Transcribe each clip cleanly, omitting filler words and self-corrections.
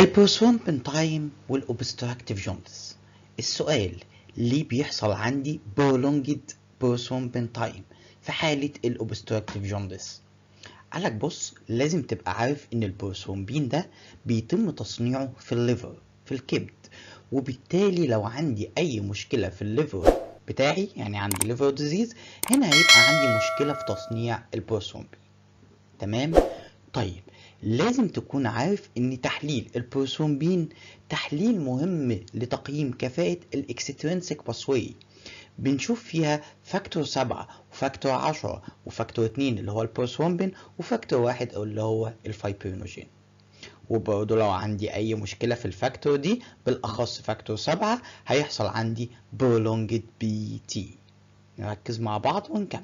البروثرومبين تايم والأوبستراكتيف جوندس. السؤال: ليه بيحصل عندي prolonged بروثرومبين تايم في حالة الأوبستراكتيف جوندس؟ قالك بص، لازم تبقى عارف إن البروثرومبين ده بيتم تصنيعه في الليفر، في الكبد، وبالتالي لو عندي أي مشكلة في الليفر بتاعي، يعني عندي ليفر ديزيز، هنا هيبقى عندي مشكلة في تصنيع البروثرومبين. تمام؟ طيب، لازم تكون عارف ان تحليل البروثرومبين تحليل مهم لتقييم كفاءة الاكسترينسيك باسواي. بنشوف فيها فاكتور 7 وفاكتور 10 وفاكتور 2 اللي هو البروثرومبين، وفاكتور 1 اللي هو الفايبرينوجين. وبرضه لو عندي اي مشكلة في الفاكتور دي، بالاخص فاكتور 7، هيحصل عندي prolonged BT. نركز مع بعض ونكمل.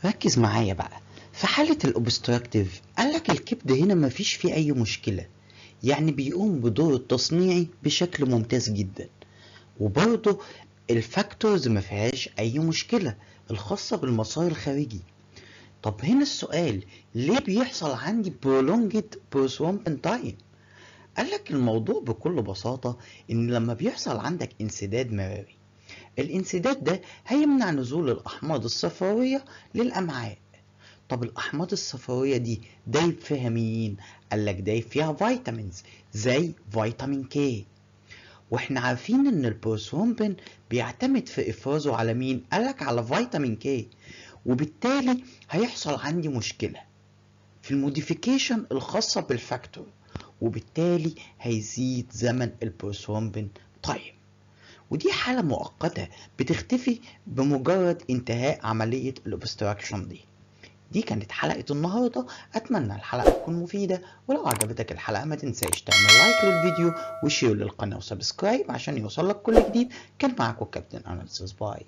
ركز معايا بقى. في حالة الأوبستراكتيف قالك الكبد هنا مفيش فيه أي مشكلة، يعني بيقوم بدور التصنيعي بشكل ممتاز جدا، وبرضه الفاكتورز مفيهاش أي مشكلة الخاصة بالمسار الخارجي. طب هنا السؤال: ليه بيحصل عندي prolonged prothrombin time؟ قالك الموضوع بكل بساطة إن لما بيحصل عندك انسداد مراري، الانسداد ده هيمنع نزول الأحماض الصفراوية للأمعاء. طب الأحماض الصفراوية دي دايب فيها مين؟ قالك دايب فيها فيتامينز زي فيتامين كي، واحنا عارفين ان البروثرومبين بيعتمد في افرازه على مين؟ قالك على فيتامين كي، وبالتالي هيحصل عندي مشكلة في الموديفيكيشن الخاصة بالفاكتور، وبالتالي هيزيد زمن البروثرومبين تايم، ودي حالة مؤقتة بتختفي بمجرد انتهاء عملية الاوبستراكشن دي كانت حلقة النهاردة. أتمنى الحلقة تكون مفيدة، ولو عجبتك الحلقة ما تنساش تعمل لايك للفيديو وشير للقناة وسبسكرايب عشان يوصلك كل جديد. كان معاكم كابتن أناليسيس. باي.